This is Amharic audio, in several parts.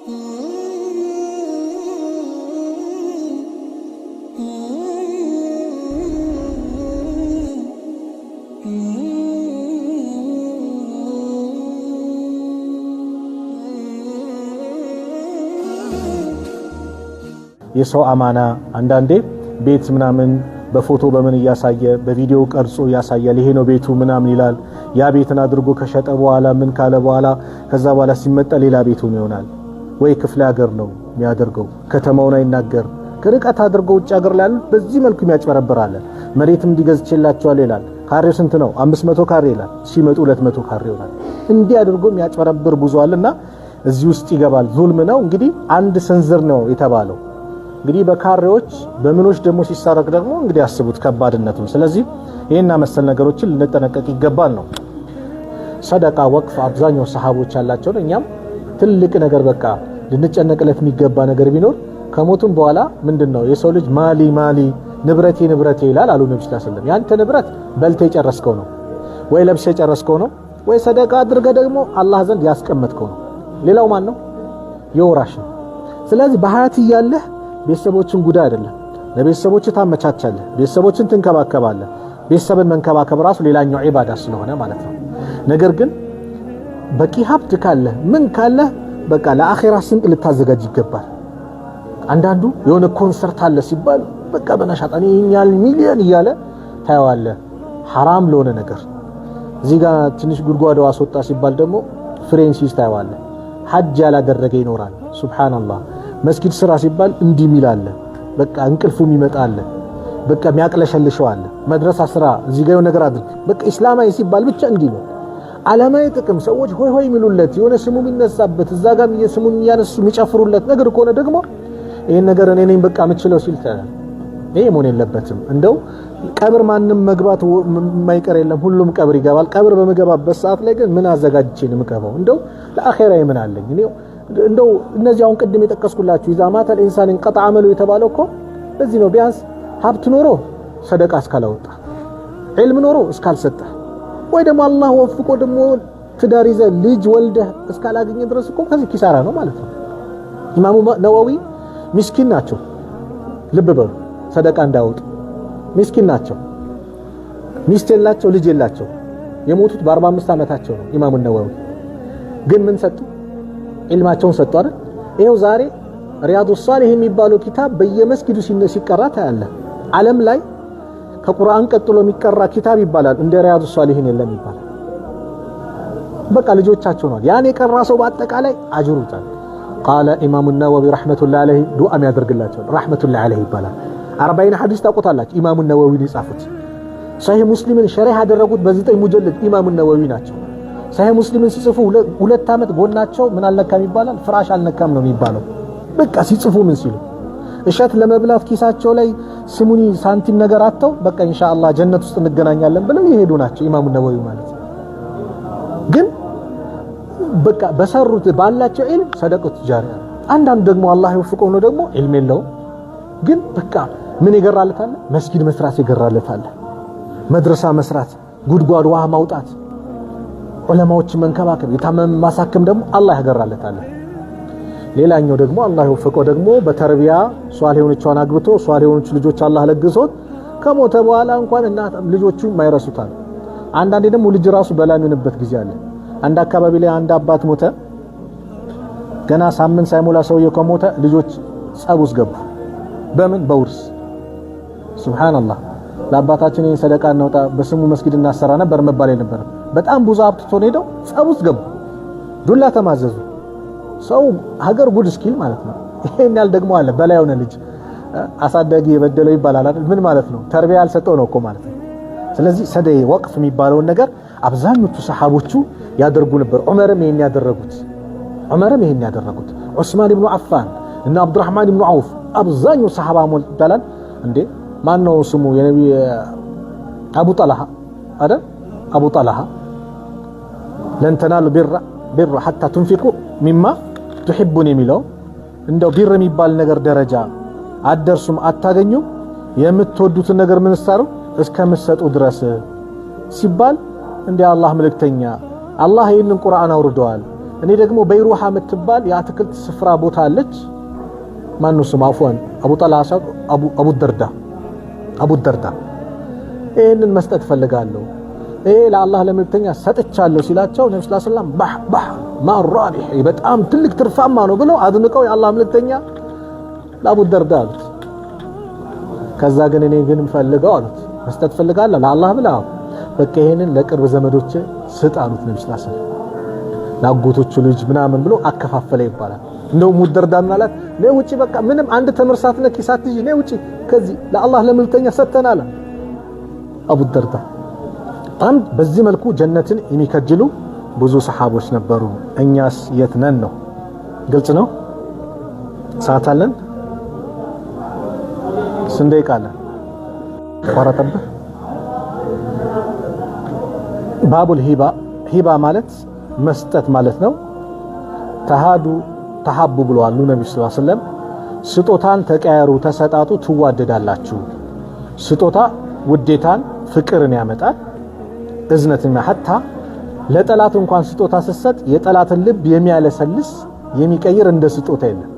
የሰው አማና አንዳንዴ ቤት ምናምን በፎቶ በምን ያሳየ በቪዲዮ ቀርጾ ያሳያል። ይሄ ነው ቤቱ ምናምን ይላል። ያ ቤትን አድርጎ ከሸጠ በኋላ ምን ካለ በኋላ ከዛ በኋላ ሲመጣ ሌላ ቤቱ ይሆናል። ወይ ክፍለ ሀገር ነው የሚያደርገው፣ ከተማውን አይናገር። ከርቀት አድርጎ ውጭ ሀገር ላይ በዚህ መልኩ የሚያጭበረብራል። መሬትም እንዲገዝችላቸዋል ይላል። ካሬው ስንት ነው? 500 ካሬ ይላል። ሲመጡ 200 ካሬ ይሆናል። እንዲህ አድርጎ የሚያጭበረብር ብዙ አለና እዚህ ውስጥ ይገባል። ዙልም ነው እንግዲህ አንድ ሰንዝር ነው የተባለው። እንግዲህ በካሬዎች በምኖች ደግሞ ሲሳረቅ ደግሞ እንግዲህ አስቡት ከባድነቱን። ስለዚህ ይሄና መሰል ነገሮችን ልንጠነቀቅ ይገባል ነው። ሰደቃ ወቅፍ አብዛኛው ሰሃቦች ያላቸው ነው። እኛም ትልቅ ነገር በቃ ልንጨነቅለት የሚገባ ነገር ቢኖር ከሞቱም በኋላ ምንድነው የሰው ልጅ ማሊ ንብረቴ ይላል አሉ ነብዩ ሰለላሁ ዐለይሂ ወሰለም። ያንተ ንብረት በልተ የጨረስከው ነው ወይ ለብሰ የጨረስከው ነው ወይ ሰደቃ አድርገ ደግሞ አላህ ዘንድ ያስቀመጥከው ነው። ሌላው ማን ነው? የወራሽ ነው። ስለዚህ በሐያት እያለህ ቤተሰቦችን ጉዳ አይደለም፣ ለቤተሰቦች ታመቻቻለህ፣ ቤተሰቦችን ትንከባከባለህ። ቤተሰብን መንከባከብ ራሱ ሌላኛው ዒባዳ ስለሆነ ማለት ነው። ነገር ግን በቂ ሀብት ካለ ምን ካለ በቃ ለአኺራ ስንቅ ልታዘጋጅ ይገባል። አንዳንዱ የሆነ ኮንሰርት አለ ሲባል በቃ በነሻጣ ይኛል ሚሊዮን እያለ ታየዋለህ። ሐራም ለሆነ ነገር እዚህ ጋር ትንሽ ጉድጓዶ አስወጣ ሲባል ደግሞ ፍሬንሲስ ታየዋለህ። ሐጅ ያላደረገ ይኖራል። ሱብሃንአላህ መስጊድ ስራ ሲባል እንዲህ ሚላለ በቃ እንቅልፉም ይመጣል። በቃ የሚያቅለሸልሸው አለ። መድረሳ ስራ እዚህ ጋር ነገር አድርግ በቃ እስላማዊ ሲባል ብቻ እንዲህ ነው። ዓለማዊ ጥቅም ሰዎች ሆይ የሚሉለት የሆነ ስሙ የሚነሳበት እዛ ጋር የስሙን ያነሱ የሚጨፍሩለት ነገር ከሆነ ደግሞ ይሄን ነገር እኔ ነኝ በቃ የምችለው ሲል ታያለህ። ይሄ መሆን የለበትም። እንደው ቀብር ማንም መግባት የማይቀር የለም፣ ሁሉም ቀብር ይገባል። ቀብር በመገባበት ሰዓት ላይ ግን ምን አዘጋጅቼ ነው የምገባው? እንደው ለአኺራዬ ምን አለኝ? እንደው እነዚህ አሁን ቅድም የጠቀስኩላችሁ ኢዛ ማተል ኢንሳን እንቀጣ አመሉ የተባለው እኮ ለዚህ ነው። ቢያንስ ሀብት ኖሮ ሰደቃ እስካላወጣ፣ ዒልም ኖሮ እስካልሰጠ፣ ወይ ደግሞ አላህ ወፍቆ ደግሞ ትዳር ይዘህ ልጅ ወልደህ እስካላገኘ ድረስ እኮ ከዚህ ኪሳራ ነው ማለት ነው። ኢማሙ ነወዊ ምስኪን ናቸው። ልብ በሉ፣ ሰደቃ እንዳወጡ ምስኪን ናቸው። ሚስት የላቸው፣ ልጅ የላቸው። የሞቱት በ45 ዓመታቸው ነው ኢማሙ ነወዊ። ግን ምን ሰጡ? ዒልማቸውን ሰጡ አይደል? ይሄው ዛሬ ሪያዱ ሷሊህ የሚባለው ኪታብ በየመስጊዱ ሲቀራ ታያለህ። ዓለም ላይ ከቁርአን ቀጥሎ የሚቀራ ኪታብ ይባላል እንደ ሪያዱ ሷሊሂን የለም ይባላል። በቃ ልጆቻቸው ነው ያን የቀራ ሰው በአጠቃላይ አጅሩ ይጣል። قال ኢማሙ ነወዊ ረህመቱላሂ ዐለይሂ ዱዓ የሚያደርግላቸው ረህመቱላሂ ዐለይሂ ይባላል። 40 ሐዲስ ታውቁታላችሁ። ኢማሙ ነወዊ የጻፉት ሰሂህ ሙስሊምን ሸሪህ ያደረጉት በ9 ሙጀለድ ኢማሙ ነወዊ ናቸው። ሰሂህ ሙስሊምን ሲጽፉ 2 ዓመት ጎናቸው ምን አልነካም ይባላል፣ ፍራሽ አልነካም ነው የሚባለው። በቃ ሲጽፉ ምን ሲሉ እሸት ለመብላት ኪሳቸው ላይ ስሙኒ ሳንቲም ነገር አጥተው በቃ ኢንሻአላህ ጀነት ውስጥ እንገናኛለን ብለው ይሄዱ ናቸው ኢማሙ ነወዊ ማለት። ግን በቃ በሰሩት ባላቸው ዒልም ሰደቀቱ ጃሪያ። አንዳንዱ ደግሞ አላህ ይወፍቀው ነው ደግሞ ዒልም የለው ግን በቃ ምን ይገራለታል? መስጊድ መስራት ይገራለታል፣ መድረሳ መስራት፣ ጉድጓድ ውሃ ማውጣት፣ ዑለማዎችን መንከባከብ፣ የታመመ ማሳከም ደግሞ አላህ ያገራለታል። ሌላኛው ደግሞ አላህ ይወፍቀው ደግሞ በተርቢያ ሷሊህ የሆነችውን አግብቶ ሷሊህ የሆነች ልጆች አላህ ለግሶት ከሞተ በኋላ እንኳን እናት ልጆቹ ማይረሱታል። አንዳንዴ ደግሞ ልጅ ራሱ በላሚንበት ጊዜ አለ። አንድ አካባቢ ላይ አንድ አባት ሞተ። ገና ሳምንት ሳይሞላ ሰውየው ከሞተ ልጆች ጸብ ውስጥ ገቡ። በምን? በውርስ። ሱብሃንአላህ። ለአባታችን ይሄን ሰደቃ እናውጣ በስሙ መስጊድ እናሰራ ነበር መባል ነበር። በጣም ብዙ አብጥቶ ሄደው ጸብ ውስጥ ገቡ። ዱላ ተማዘዙ። ሰው ሀገር ጉድ እስኪል ማለት ነው። ይሄን ያህል ደግሞ አለ በላይ የሆነ ልጅ አሳዳጊ የበደለው ይባላል አይደል? ምን ማለት ነው? ተርቢያ ያልሰጠው ነው እኮ ማለት ነው። ስለዚህ ሰደይ ወቅፍ የሚባለውን ነገር አብዛኞቹ ሰሃቦቹ ያደርጉ ነበር። ዑመርም ይሄን ያደረጉት ዑስማን ኢብኑ አፋን እና አብዱራህማን ኢብኑ አውፍ አብዛኛው ሰሃባ ሞልታላል እንዴ። ማን ነው ስሙ? የነቢ አቡ ጠልሃ አይደል? አቡ ጠልሃ ለን ተናሉ ቢራ ሐታ ትንፊቁ ሚማ ትሕቡን የሚለው እንደው ቢር የሚባል ነገር ደረጃ አደርሱም አታገኙም የምትወዱትን ነገር ምን ሰሩ እስከምትሰጡ ድረስ ሲባል እንደ አላህ መልእክተኛ አላህ ይህንን ቁርአን አውርደዋል። እኔ ደግሞ በይሩሃ የምትባል የአትክልት ስፍራ ቦታ አለች ማን ነው ስሙ አፍዋን አቡ ደርዳ ይሄንን መስጠት ፈልጋለሁ ይሄ ለአላህ ለመልእክተኛ ሰጥቻለሁ ሲላቸው ነብዩ ሰለላሁ ዐለይሂ ወሰለም ባህ ማራቢህ በጣም ትልቅ ትርፋማ ነው ብለው አድንቀው የአላህ መልእክተኛ ለአቡ ደርዳ አሉት ከዛ ግን እኔ ግን ፈልገው አሉት መስጠት ፈልጋለሁ ለአላህ ብላ በቃ ይሄንን ለቅርብ ዘመዶች ስጥ አሉት ነብዩ ሰለላሁ ዐለይሂ ወሰለም ላጎቶቹ ልጅ ምናምን ብሎ አከፋፈለ ይባላል እንደው ሙደርዳ ምናላት ነው ውጪ በቃ ምንም አንድ ተምርሳት ነክ ሳትጂ ነው ውጪ ከዚህ ለአላህ ለመልእክተኛ ሰጥተናል አቡ ደርዳ አንድ በዚህ መልኩ ጀነትን የሚከጅሉ ብዙ ሰሃቦች ነበሩ እኛስ የት ነን ነው ግልጽ ነው ሰዓት አለን ስንዴ ቃለ ወራተበ ባቡል ሂባ ማለት መስጠት ማለት ነው ተሐቡ ብለዋል ነብዩ ሰለላሁ ዐለይሂ ወሰለም ስጦታን ተቀያሩ ተሰጣጡ ትዋደዳላችሁ ስጦታ ውዴታን ፍቅርን ያመጣል እዝነትና ሐታ ለጠላት እንኳን ስጦታ ሲሰጥ የጠላትን ልብ የሚያለሰልስ የሚቀይር እንደ ስጦታ የለም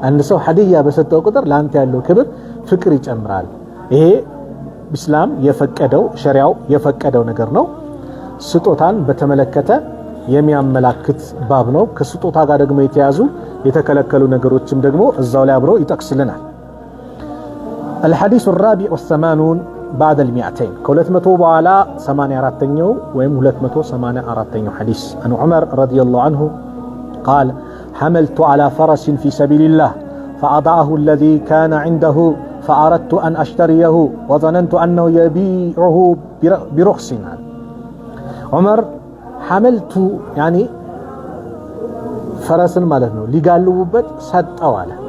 አንድ ሰው ሀዲያ በሰጠው ቁጥር ላንተ ያለው ክብር ፍቅር ይጨምራል ይሄ እስላም የፈቀደው ሸሪዓው የፈቀደው ነገር ነው ስጦታን በተመለከተ የሚያመላክት ባብ ነው ከስጦታ ጋር ደግሞ የተያዙ የተከለከሉ ነገሮችም ደግሞ እዛው ላይ አብረው ይጠቅስልናል الحديث الرابع والثمانون بعد المئتين كولت متو بعلا 84 ويم 284 حديث عن عمر رضي الله عنه قال حملت على فرس في سبيل الله فأضعه الذي كان عنده فأردت أن أشتريه وظننت أنه يبيعه برخص عمر حملت يعني فرس مالتنا لقالوبت سطوا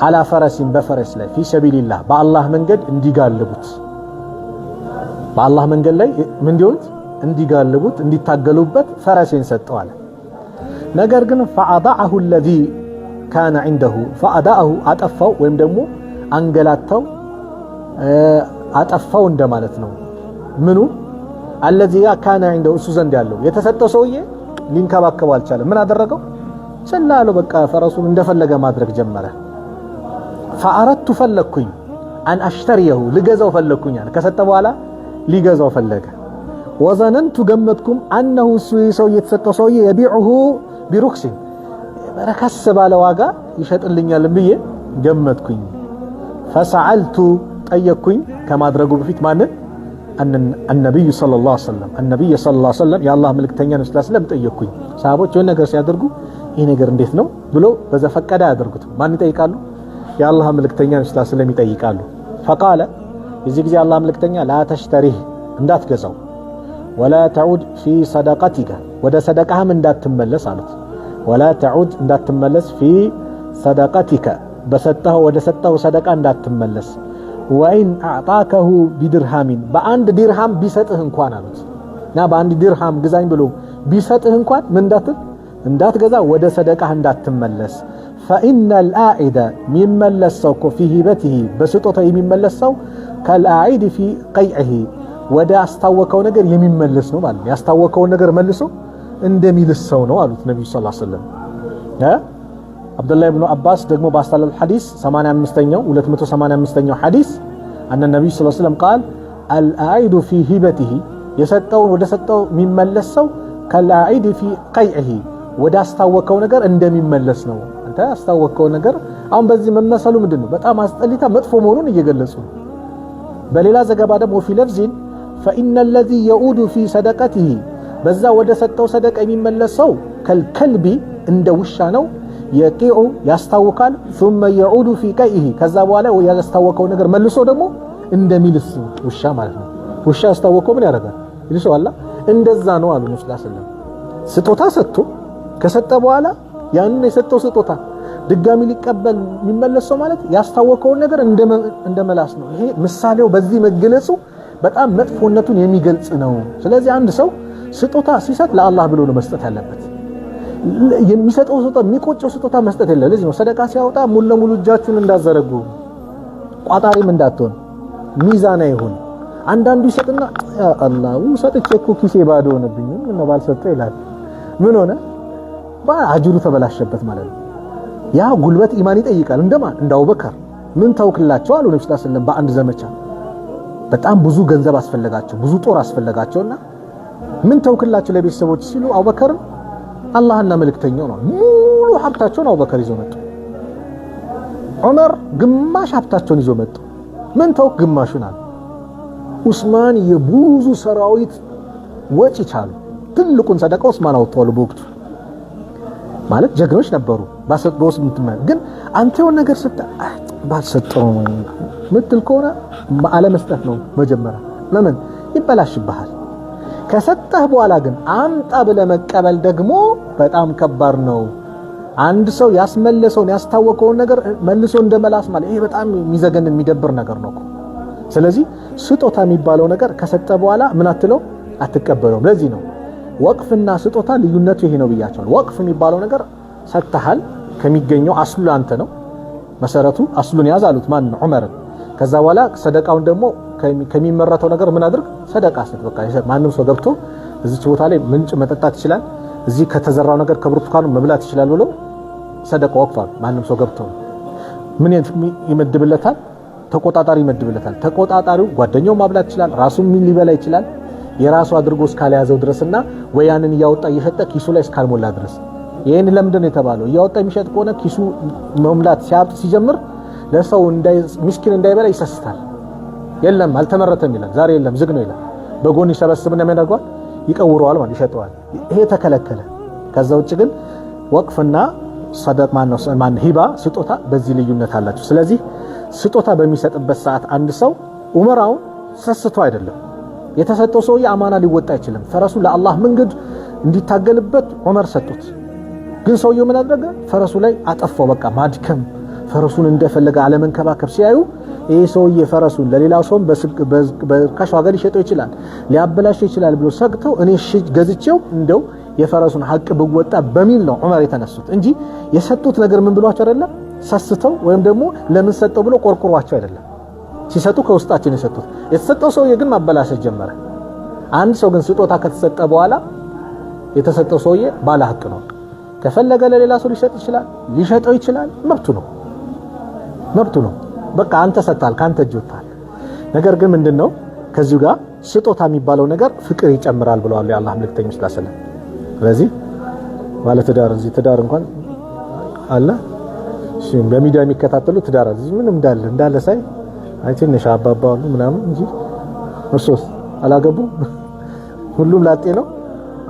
على فرس بفرس لا في سبيل الله بالله منجد እንዲጋልቡት بالله መንገድ ላይ ምን ዲውት እንዲጋልቡት እንዲታገሉበት ፈረሴን ሰጠው አለ ነገር ግን فأضعه الذي كان عنده فأضعه አጠፋው ወይም ደግሞ አንገላታው አጠፋው እንደማለት ነው ምኑ الذي كان عنده እሱ ዘንድ ያለው የተሰጠው ሰውዬ ሊንከባከበው አልቻለም ምን አደረገው ሰላለው በቃ ፈረሱን እንደፈለገ ማድረግ ጀመረ فأردت فلكኝ أن أشتريه لجزاو فلكኝ يعني ከሰጠ በኋላ ሊገዛው ፈለገ وظننت ገመትኩም أنه سو የተሰጠው ሰውዬ يبيعه برخص በረከስ ባለ ዋጋ ይሸጥልኛል ብዬ ገመትኩኝ فسألت ጠየቅኩኝ ከማድረጉ በፊት ማንን النبي صلى الله عليه وسلم النبي صلى الله عليه وسلم يا الله መልእክተኛ ነው ስላስለም ጠየቅኩኝ ሰሃቦች የሆነ ነገር ሲያደርጉ ይሄ ነገር እንዴት ነው ብሎ በዘፈቀደ ያደርጉት ማን ይጠይቃሉ يا الله መልእክተኛ ነው ስላስለም ይጠይቃሉ فقال እዚህ ጊዜ አላህ መልእክተኛ لا تشتريه እንዳትገዛው ولا تعود في صدقتك ወደ ሰደቃህም እንዳትመለስ አሉት ولا تعود እንዳትመለስ في صدقتك በሰጠው ወደ ሰጠው ሰደቃ እንዳትመለስ وإن أعطاكه بدرهم በአንድ ድርሃም ቢሰጥህ እንኳን አሉት ና በአንድ ድርሃም ግዛኝ ብሎ ቢሰጥህ እንኳን ምን እንዳትገዛ ወደ ሰደቃህ እንዳትመለስ فإن الآعد مملسك في هبته በስጦታ የሚመለሰው كالآعد في قيعه ወደ አስታወቀው ነገር የሚመለስ ነው ማለት ያስታወቀው ነገር መልሶ እንደሚልሰው ነው አሉት ነብዩ ሰለላሁ ዐለይሂ ወሰለም አብዱላህ ኢብኑ አባስ ደግሞ ባስተላለፈ ሐዲስ 85ኛው 285ኛው ሐዲስ أن النبي صلى الله عليه وسلم قال الآعد في هبته የሰጠው ወደ ሰጠው የሚመለሰው كالآعد في قيعه ወደ አስታወቀው ነገር እንደሚመለስ ነው አንተ አስታወቀው ነገር አሁን በዚህ መመሰሉ ምንድነው በጣም አስጠሊታ መጥፎ መሆኑን እየገለጹ በሌላ ዘገባ ደግሞ في لفظ فإن الذي يعود في صدقته በዛ ወደ ሰጠው ሰደቃ የሚመለሰው ከልከልቢ እንደ ውሻ ነው የቂዑ ያስታውቃል ثم يعود في قيئه ከዛ በኋላ ያስታወቀው ነገር መልሶ ደግሞ እንደሚልስ ውሻ ማለት ነው ውሻ ያስታወቀው ምን ያደርጋል ይልሰዋል እንደዛ ነው አሉ ነብዩ ሰለላሁ ዐለይሂ ወሰለም ስጦታ ሰጥቶ ከሰጠ በኋላ ያን የሰጠው ስጦታ ድጋሚ ሊቀበል የሚመለሰው ማለት ያስታወቀው ነገር እንደመላስ ነው ይሄ ምሳሌው በዚህ መገለጹ በጣም መጥፎነቱን የሚገልጽ ነው ስለዚህ አንድ ሰው ስጦታ ሲሰጥ ለአላህ ብሎ ነው መስጠት ያለበት የሚሰጠው ስጦታ የሚቆጨው ስጦታ መስጠት የለም ለዚህ ነው ሰደቃ ሲያወጣ ሙሉ ለሙሉ እጃችሁን እንዳዘረጉ ቋጣሪም እንዳትሆን ሚዛና ይሁን አንዳንዱ ይሰጥና ያ አላህ ሰጥቼ እኮ ኪሴ ባዶ ሆነብኝ ምን ነው ባልሰጠው ይላል ምን ሆነ አጅሩ ተበላሸበት ማለት ነው። ያ ጉልበት ኢማን ይጠይቃል። እንደማን እንደ አቡበከር ምን ተውክላቸው አሉ ነብዩ ሰለላሁ ዐለይሂ ወሰለም በአንድ ዘመቻ በጣም ብዙ ገንዘብ አስፈለጋቸው፣ ብዙ ጦር አስፈለጋቸውና ምን ተውክላቸው ለቤተሰቦች ሲሉ አቡበከር አላህና መልእክተኛው ነው ሙሉ ሀብታቸውን አቡበከር ይዞ መጡ። ዑመር ግማሽ ሀብታቸውን ይዞ መጡ። ምን ተውክ ግማሹን አሉ። ዑስማን የብዙ ሰራዊት ወጪ ቻሉ። ትልቁን ሰደቃ ዑስማን አወጣው በወቅቱ ማለት ጀግኖች ነበሩ። ባሰጥቶስ ግን አንተ የሆነ ነገር ባሰጠው ምትል ከሆነ አለ መስጠት ነው መጀመሪያ። ለምን ይበላሽብሃል። ከሰጠህ በኋላ ግን አምጣ ብለህ መቀበል ደግሞ በጣም ከባድ ነው። አንድ ሰው ያስመለሰውን ያስታወቀውን ነገር መልሶ እንደመላስ ማለት ይሄ በጣም የሚዘገን የሚደብር ነገር ነው። ስለዚህ ስጦታ የሚባለው ነገር ከሰጠ በኋላ ምን አትለው አትቀበለውም። ለዚህ ነው ወቅፍና ስጦታ ልዩነቱ ይሄ ነው ብያቸዋል። ወቅፍ የሚባለው ነገር ሰጥተሃል ከሚገኘው አስሉ አንተ ነው መሰረቱ አስሉን ያዛሉት ማን ነው ዑመር። ከዛ በኋላ ሰደቃውን ደግሞ ከሚመረተው ነገር ምን አድርግ ሰደቃ ሰጥ። በቃ ማንም ሰው ገብቶ እዚች ቦታ ላይ ምንጭ መጠጣት ይችላል፣ እዚህ ከተዘራው ነገር ከብርቱካኑ መብላት ይችላል ብሎ ሰደቃ ወቅፋል። ማንም ሰው ገብቶ ምን ይመድብለታል? ተቆጣጣሪ ይመድብለታል። ተቆጣጣሪው ጓደኛው ማብላት ይችላል፣ ራሱም ምን ሊበላ ይችላል የራሱ አድርጎ እስካልያዘው ድረስና ወያንን እያወጣ እየሸጠ ኪሱ ላይ እስካልሞላ ድረስ። ይሄን ለምንድን የተባለው? እያወጣ የሚሸጥ ከሆነ ኪሱ መሙላት ሲያብጥ ሲጀምር ለሰው ምስኪን እንዳይበላ ይሰስታል። የለም አልተመረተም ይላል፣ ዛሬ የለም ዝግ ነው ይላል። በጎን ይሰበስብና ምን ያደርጋል? ይቀውረዋል ማለት ይሸጠዋል። ይሄ ተከለከለ። ከዛ ውጭ ግን ወቅፍና ሰደቅ ማን ሂባ ስጦታ በዚህ ልዩነት አላቸው። ስለዚህ ስጦታ በሚሰጥበት ሰዓት አንድ ሰው ዑመራው ሰስቶ አይደለም የተሰጠው ሰውዬ አማና ሊወጣ አይችልም። ፈረሱ ለአላህ መንገድ እንዲታገልበት ዑመር ሰጡት። ግን ሰውየው ምን አደረገ? ፈረሱ ላይ አጠፋው። በቃ ማድከም ፈረሱን እንደፈለገ አለመንከባከብ ሲያዩ ይሄ ሰውዬ ፈረሱን ለሌላው ሰው በርካሽ ዋጋ ሊሸጠው ይችላል፣ ሊያበላሸው ይችላል ብሎ ሰግተው እኔ ገዝቼው እንደው የፈረሱን ሐቅ ብወጣ በሚል ነው ዑመር የተነሱት እንጂ የሰጡት ነገር ምን ብሏቸው አይደለም ሰስተው ወይም ደግሞ ለምን ሰጠው ብሎ ቆርቆሯቸው አይደለም። ሲሰጡ ከውስጣቸው የሰጡት የተሰጠው ሰውዬ ግን ማበላሸት ጀመረ። አንድ ሰው ግን ስጦታ ከተሰጠ በኋላ የተሰጠው ሰውዬ ባለ ሐቅ ነው። ከፈለገ ለሌላ ሰው ሊሰጥ ይችላል፣ ሊሸጠው ይችላል፣ መብቱ ነው። በቃ አንተ ሰጣል ካንተ እጅ ወጣል። ነገር ግን ምንድነው ከዚሁ ጋር ስጦታ የሚባለው ነገር ፍቅር ይጨምራል ብለዋል የአላህ መልእክተኛ ሰለላሁ ዐለይሂ ወሰለም። ስለዚህ ማለት ትዳር እንኳን አለ በሚዲያ የሚከታተሉ ትዳር እዚህ ምንም እንዳለ ሳይ አይ ትንሽ አባባሉ ምናምን እንጂ እርሶስ አላገቡ ሁሉም ላጤ ነው።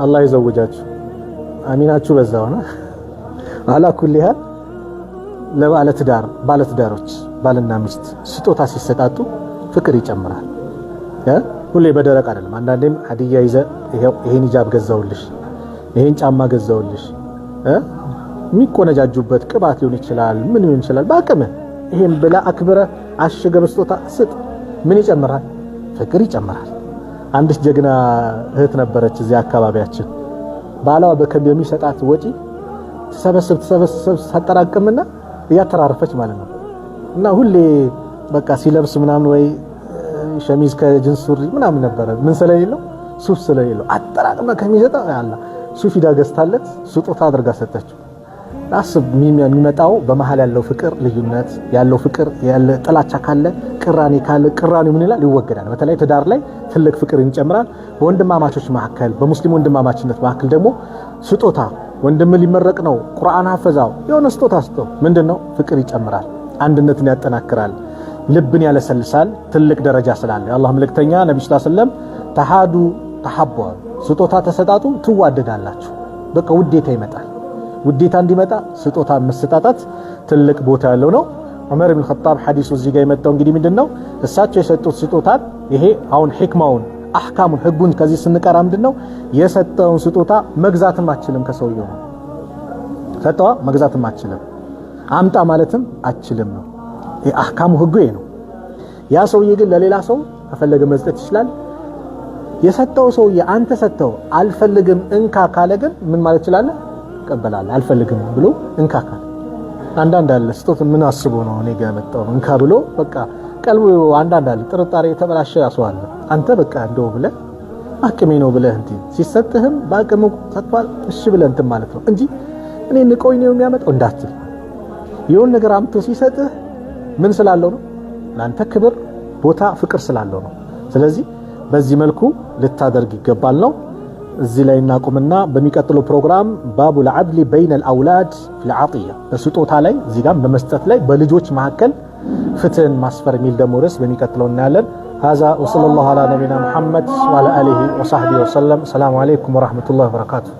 አላህ ይዘውጃችሁ አሚናችሁ በዛው ነው። አላኩልህ ባለትዳሮች ባልና ሚስት ስጦታ ሲሰጣጡ ፍቅር ይጨምራል። ሁሌ በደረቅ አይደለም። አንዳንዴም ሀዲያ ይዘ ይሄን ሂጃብ ገዛውልሽ፣ ይሄን ጫማ ገዛውልሽ የሚቆነጃጁበት ቅባት ሊሆን ይችላል፣ ምን ሊሆን ይችላል። በአቅምህ ይሄን ብላ አክብረ አሽገ በስጦታ ስጥ። ምን ይጨምራል? ፍቅር ይጨምራል። አንዲት ጀግና እህት ነበረች እዚህ አካባቢያችን። ባሏ በሚሰጣት ወጪ ተሰበስብ ሳጠራቅምና እያተራረፈች ማለት ነው። እና ሁሌ በቃ ሲለብስ ምናምን ወይ ሸሚዝ ከጅንስ ሱሪ ምናምን ነበረ ምን ስለሌለው ሱፍ ስለሌለው አጠራቅመ ከሚሰጠው ያላ ሱፍ ሂዳ ገዝታለት ስጦታ አድርጋ ሰጠችው። አስብ የሚመጣው በመሃል ያለው ፍቅር ልዩነት ያለው ፍቅር ያለ ጥላቻ ካለ ቅራኔ ካለ ቅራኔው ምን ይላል ይወገዳል። በተለይ ትዳር ላይ ትልቅ ፍቅር ይጨምራል። በወንድማማቾች መካከል በሙስሊም ወንድማማችነት መካከል ደግሞ ስጦታ ወንድም ሊመረቅ ነው ቁርአን ሐፈዛው የሆነ ስጦታ ስጠው ምንድነው ፍቅር ይጨምራል፣ አንድነትን ያጠናክራል፣ ልብን ያለሰልሳል። ትልቅ ደረጃ ስላለ የአላህ መልእክተኛ ነብዩ ሰለላሁ ዐለይሂ ወሰለም ተሃዱ ተሐቡ ስጦታ ተሰጣጡ ትዋደዳላችሁ። በቃ ውዴታ ይመጣል። ውዴታ እንዲመጣ ስጦታ መስጠጣት ትልቅ ቦታ ያለው ነው። ዑመር ኢብኑ ኸጣብ ሐዲሱ እዚህ ጋር የመጣው እንግዲህ ምንድነው እሳቸው የሰጡት ስጦታ ይሄ አሁን ህክማውን አህካሙን ህጉን ከዚህ ስንቀራ ምንድነው የሰጠውን ስጦታ መግዛትም አችልም ከሰውየው ነው። ሰጠዋ መግዛትም አችልም አምጣ ማለትም አችልም ነው። ይሄ አህካሙ ህጉ ይሄ ነው። ያ ሰውዬ ግን ለሌላ ሰው ከፈለገ መስጠት ይችላል። የሰጠው ሰውዬ አንተ ሰጠው አልፈልግም እንካ ካለ ግን ምን ማለት ይችላል? ቀበላል አልፈልግም ብሎ እንካ ካለ አንዳንድ አለ ስጦታ ምን አስቦ ነው እኔ ጋር መጣው እንካ ብሎ በቃ ቀልቡ አንዳንድ አለ ጥርጣሬ የተበላሸ ያስዋል። አንተ በቃ እንደው ብለህ አቅሜ ነው ብለህ እንት ሲሰጥህም በአቅሙ ሰጥቷል እሺ ብለህ እንት ማለት ነው እንጂ እኔ ንቆኝ ነው የሚያመጣው እንዳትል። የሆነ ነገር አምጥቶ ሲሰጥህ ምን ስላለው ነው? ላንተ ክብር፣ ቦታ፣ ፍቅር ስላለው ነው። ስለዚህ በዚህ መልኩ ልታደርግ ይገባል ነው። እዚህ ላይ እናቁምና በሚቀጥለው ፕሮግራም ባቡል ዐድሊ በይነል አውላድ ፊል ዐጢያ በስጦታ ላይ እዚህ ጋር በመስጠት ላይ በልጆች መካከል ፍትህን ማስፈር የሚል ደግሞ ርዕስ በሚቀጥለው እናያለን። هذا وصلى الله على نبينا محمد وعلى آله وصحبه وسلم. السلام عليكم ورحمة الله وبركاته.